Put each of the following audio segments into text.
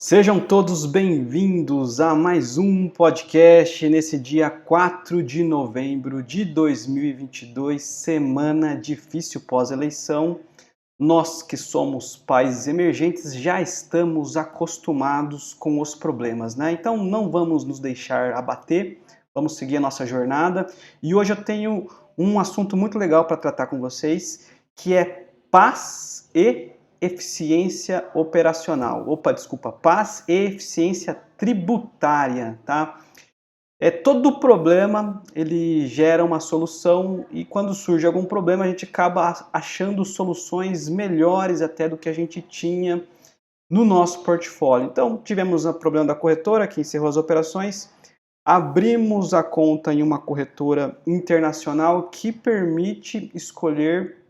Sejam todos bem-vindos a mais um podcast nesse dia 4 de novembro de 2022, semana difícil pós-eleição. Nós que somos pais emergentes já estamos acostumados com os problemas, né? Então não vamos nos deixar abater, vamos seguir a nossa jornada. E hoje eu tenho um assunto muito legal para tratar com vocês, que é paz e eficiência operacional. Paz e eficiência tributária, tá? Todo problema, ele gera uma solução e quando surge algum problema a gente acaba achando soluções melhores até do que a gente tinha no nosso portfólio. Então, tivemos o problema da corretora que encerrou as operações, abrimos a conta em uma corretora internacional que permite escolher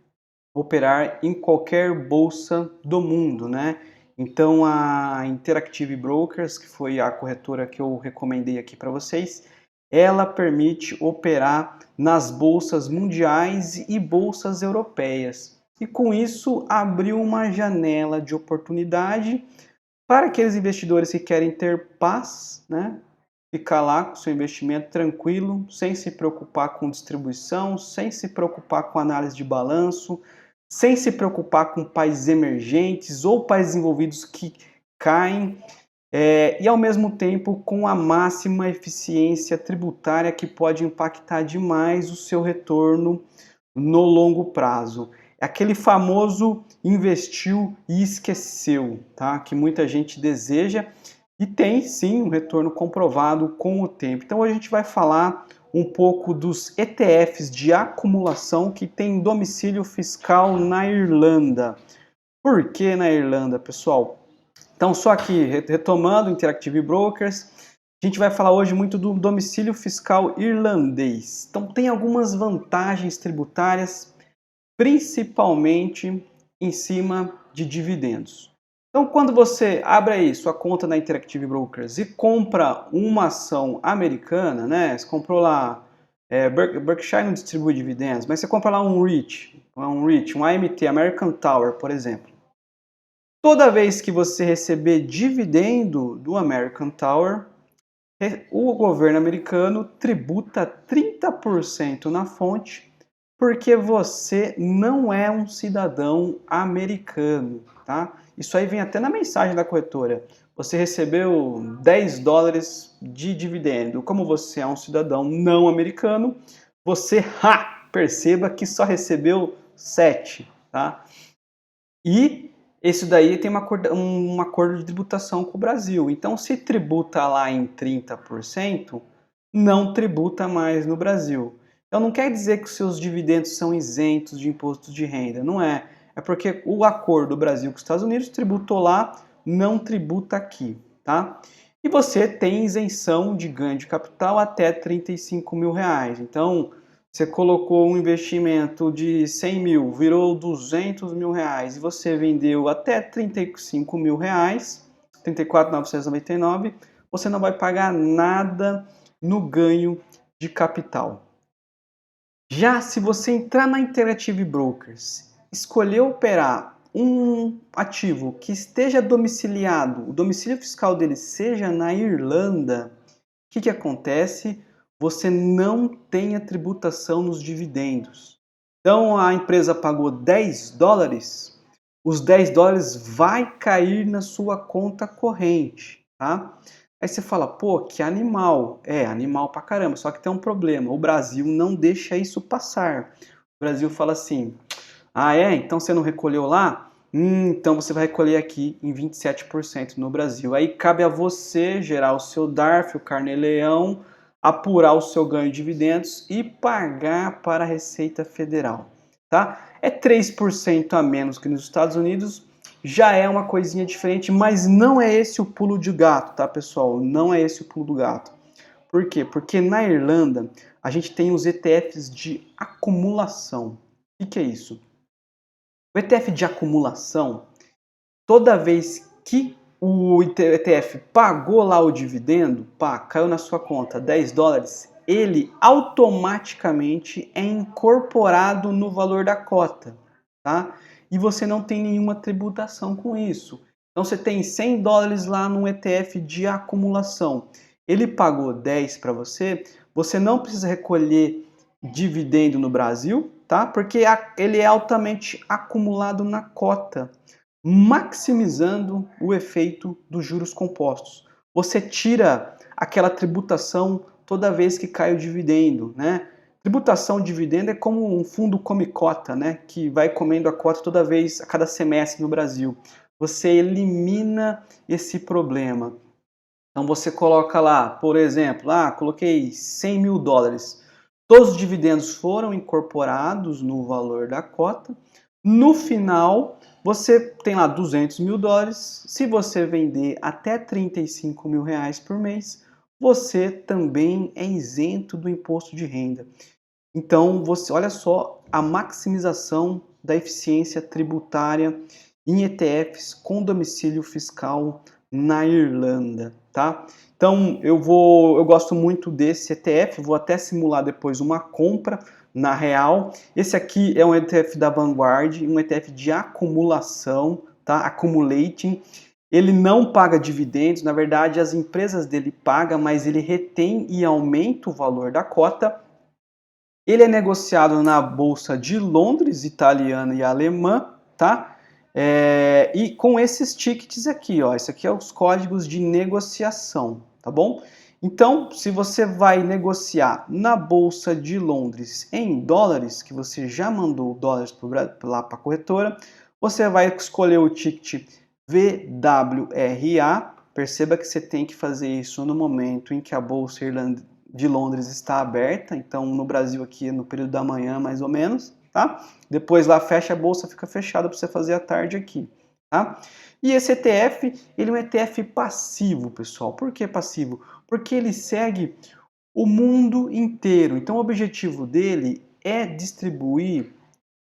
operar em qualquer bolsa do mundo, né? Então a Interactive Brokers, que foi a corretora que eu recomendei aqui para vocês, ela permite operar nas bolsas mundiais e bolsas europeias. E com isso abriu uma janela de oportunidade para aqueles investidores que querem ter paz, né? Ficar lá com seu investimento tranquilo, sem se preocupar com distribuição, sem se preocupar com análise de balanço, sem se preocupar com países emergentes ou países desenvolvidos que caem, e ao mesmo tempo com a máxima eficiência tributária que pode impactar demais o seu retorno no longo prazo. É aquele famoso investiu e esqueceu, tá? Que muita gente deseja e tem sim um retorno comprovado com o tempo. Então hoje a gente vai falar um pouco dos ETFs de acumulação que têm domicílio fiscal na Irlanda. Por que na Irlanda, pessoal? Então, só aqui, retomando o Interactive Brokers, a gente vai falar hoje muito do domicílio fiscal irlandês. Então, tem algumas vantagens tributárias, principalmente em cima de dividendos. Então, quando você abre aí sua conta na Interactive Brokers e compra uma ação americana, né? Você comprou lá, Berkshire não distribui dividendos, mas você compra lá um REIT, um AMT, American Tower, por exemplo. Toda vez que você receber dividendo do American Tower, o governo americano tributa 30% na fonte, porque você não é um cidadão americano, tá? Isso aí vem até na mensagem da corretora. Você recebeu 10 dólares de dividendo. Como você é um cidadão não americano, você perceba que só recebeu 7, tá? E esse daí tem um acordo de tributação com o Brasil. Então, se tributa lá em 30%, não tributa mais no Brasil. Então, não quer dizer que os seus dividendos são isentos de imposto de renda. Não é. É porque o acordo do Brasil com os Estados Unidos tributou lá, não tributa aqui, tá? E você tem isenção de ganho de capital até 35 mil reais. Então, você colocou um investimento de 100 mil, virou 200 mil reais e você vendeu até 35 mil reais, 34.999, você não vai pagar nada no ganho de capital. Já se você entrar na Interactive Brokers, escolher operar um ativo que esteja domiciliado, o domicílio fiscal dele seja na Irlanda, o que acontece? Você não tem a tributação nos dividendos. Então a empresa pagou 10 dólares, os 10 dólares vai cair na sua conta corrente, tá? Aí você fala, pô, que animal. É, animal pra caramba, só que tem um problema, o Brasil não deixa isso passar. O Brasil fala assim, então você não recolheu lá? Então você vai recolher aqui em 27% no Brasil. Aí cabe a você gerar o seu DARF, o Carnê-Leão, apurar o seu ganho de dividendos e pagar para a Receita Federal. Tá? É 3% a menos que nos Estados Unidos, já é uma coisinha diferente, mas não é esse o pulo de gato, tá, pessoal? Não é esse o pulo do gato. Por quê? Porque na Irlanda a gente tem os ETFs de acumulação. O que é isso? O ETF de acumulação, toda vez que o ETF pagou lá o dividendo, caiu na sua conta 10 dólares, ele automaticamente é incorporado no valor da cota, tá? E você não tem nenhuma tributação com isso. Então você tem 100 dólares lá num ETF de acumulação. Ele pagou 10 para você, você não precisa recolher dividendo no Brasil, tá? Porque ele é altamente acumulado na cota, maximizando o efeito dos juros compostos. Você tira aquela tributação toda vez que cai o dividendo, né? Tributação de dividendo é como um fundo come cota, né? Que vai comendo a cota toda vez, a cada semestre no Brasil. Você elimina esse problema. Então você coloca lá, por exemplo, coloquei 100 mil dólares. Todos os dividendos foram incorporados no valor da cota. No final, você tem lá 200 mil dólares. Se você vender até 35 mil reais por mês, você também é isento do imposto de renda. Então, você olha só a maximização da eficiência tributária em ETFs com domicílio fiscal na Irlanda, tá? Então, eu gosto muito desse ETF, vou até simular depois uma compra na real. Esse aqui é um ETF da Vanguard, um ETF de acumulação, tá? Accumulating. Ele não paga dividendos, na verdade as empresas dele pagam, mas ele retém e aumenta o valor da cota. Ele é negociado na Bolsa de Londres, italiana e alemã, tá? E com esses tickets aqui, ó, esse aqui é os códigos de negociação, tá bom? Então, se você vai negociar na Bolsa de Londres em dólares, que você já mandou dólares lá para a corretora, você vai escolher o ticket VWRA. Perceba que você tem que fazer isso no momento em que a Bolsa de Londres está aberta, então no Brasil aqui é no período da manhã mais ou menos, tá? Depois lá fecha a bolsa, fica fechada para você fazer à tarde aqui, tá? E esse ETF, ele é um ETF passivo, pessoal. Por que passivo? Porque ele segue o mundo inteiro. Então o objetivo dele é distribuir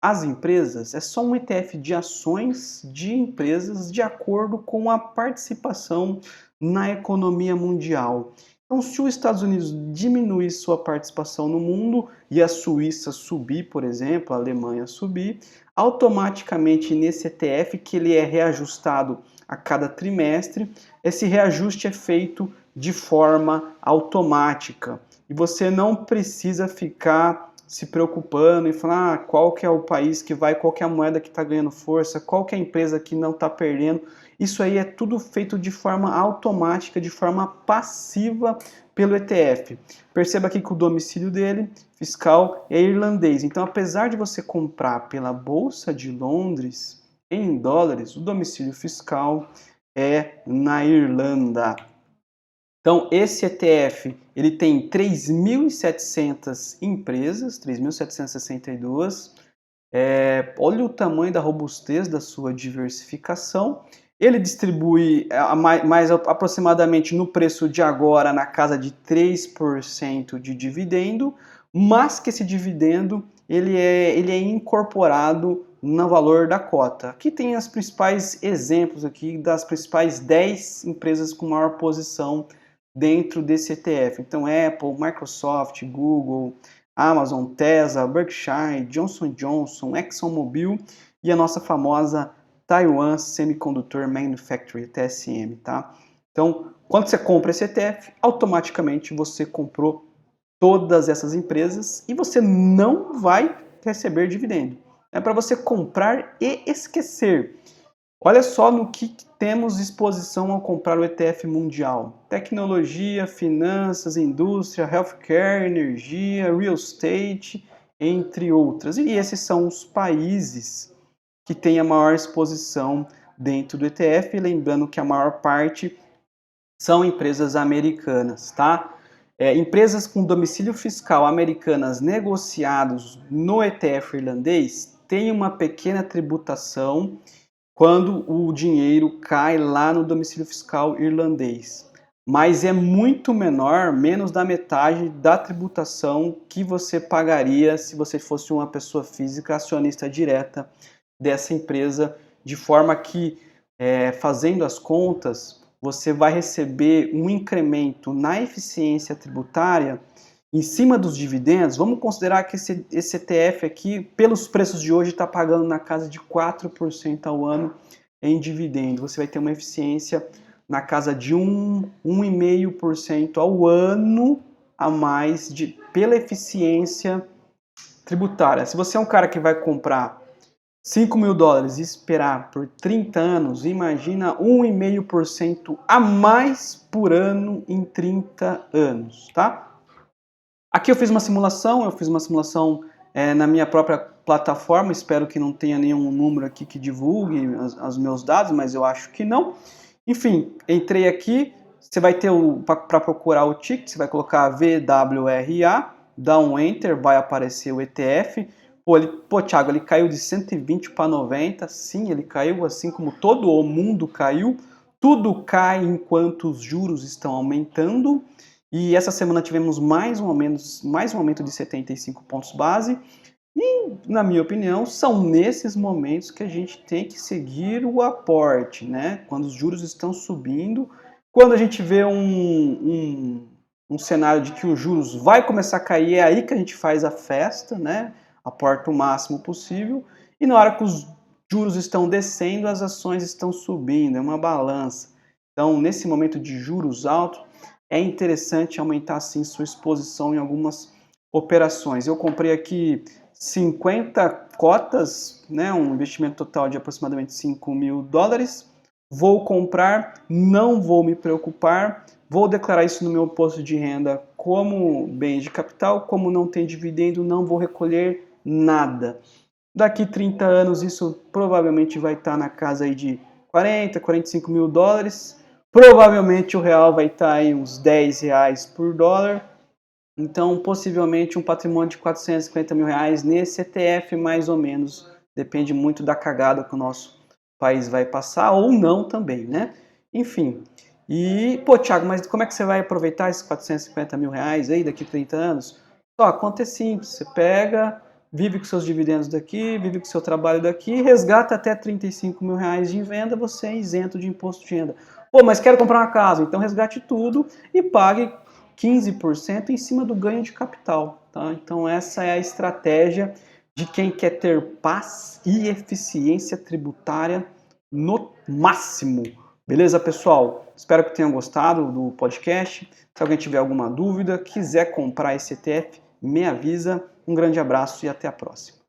as empresas, é só um ETF de ações de empresas de acordo com a participação na economia mundial. Então, se os Estados Unidos diminuir sua participação no mundo e a Suíça subir, por exemplo, a Alemanha subir, automaticamente nesse ETF, que ele é reajustado a cada trimestre, esse reajuste é feito de forma automática. E você não precisa ficar se preocupando e falar qual que é o país que vai, qual que é a moeda que está ganhando força, qual que é a empresa que não está perdendo. Isso aí é tudo feito de forma automática, de forma passiva pelo ETF. Perceba aqui que o domicílio dele, fiscal, é irlandês. Então, apesar de você comprar pela Bolsa de Londres em dólares, o domicílio fiscal é na Irlanda. Então, esse ETF, ele tem 3.700 empresas, 3.762. Olha o tamanho da robustez da sua diversificação. Ele distribui mais aproximadamente no preço de agora na casa de 3% de dividendo, mas que esse dividendo ele é incorporado no valor da cota. Aqui tem os principais exemplos aqui das principais 10 empresas com maior posição dentro desse ETF. Então, Apple, Microsoft, Google, Amazon, Tesla, Berkshire, Johnson Johnson, ExxonMobil e a nossa famosa Taiwan Semiconductor Manufacturing, TSM, tá? Então, quando você compra esse ETF, automaticamente você comprou todas essas empresas e você não vai receber dividendo. É para você comprar e esquecer. Olha só no que temos exposição ao comprar o ETF mundial. Tecnologia, finanças, indústria, healthcare, energia, real estate, entre outras. E esses são os países que têm a maior exposição dentro do ETF, lembrando que a maior parte são empresas americanas, tá? Empresas com domicílio fiscal americanas negociados no ETF irlandês têm uma pequena tributação quando o dinheiro cai lá no domicílio fiscal irlandês. Mas é muito menor, menos da metade da tributação que você pagaria se você fosse uma pessoa física acionista direta dessa empresa, de forma que, fazendo as contas, você vai receber um incremento na eficiência tributária em cima dos dividendos. Vamos considerar que esse ETF aqui, pelos preços de hoje, está pagando na casa de 4% ao ano em dividendo. Você vai ter uma eficiência na casa de 1,5% ao ano a mais pela eficiência tributária. Se você é um cara que vai comprar $5.000 e esperar por 30 anos, imagina 1,5% a mais por ano em 30 anos, tá? Aqui eu fiz uma simulação na minha própria plataforma, espero que não tenha nenhum número aqui que divulgue os meus dados, mas eu acho que não. Enfim, entrei aqui, você vai ter para procurar o ticket, você vai colocar VWRA, dá um Enter, vai aparecer o ETF. Pô, Thiago, ele caiu de 120 para 90, sim, ele caiu assim como todo o mundo caiu, tudo cai enquanto os juros estão aumentando. E essa semana tivemos mais um aumento de 75 pontos base. E, na minha opinião, são nesses momentos que a gente tem que seguir o aporte, né? Quando os juros estão subindo, quando a gente vê um cenário de que os juros vai começar a cair, é aí que a gente faz a festa, né? Aporta o máximo possível. E na hora que os juros estão descendo, as ações estão subindo, é uma balança. Então, nesse momento de juros altos, é interessante aumentar sim sua exposição em algumas operações. Eu comprei aqui 50 cotas, né, um investimento total de aproximadamente $5.000. Vou comprar, não vou me preocupar, vou declarar isso no meu imposto de renda como bem de capital, como não tem dividendo, não vou recolher nada. Daqui 30 anos isso provavelmente vai estar na casa aí de 40, $45.000. Provavelmente o real vai estar aí uns R$10 por dólar. Então, possivelmente um patrimônio de R$450.000 nesse ETF, mais ou menos. Depende muito da cagada que o nosso país vai passar ou não também, né? Enfim. E, pô, Thiago, mas como é que você vai aproveitar esses R$450.000 aí daqui a 30 anos? Só, a conta é simples. Você pega, vive com seus dividendos daqui, vive com seu trabalho daqui, resgata até R$35.000 de venda, você é isento de imposto de renda. Pô, mas quero comprar uma casa, então resgate tudo e pague 15% em cima do ganho de capital. Tá? Então essa é a estratégia de quem quer ter paz e eficiência tributária no máximo. Beleza, pessoal? Espero que tenham gostado do podcast. Se alguém tiver alguma dúvida, quiser comprar esse ETF, me avisa. Um grande abraço e até a próxima.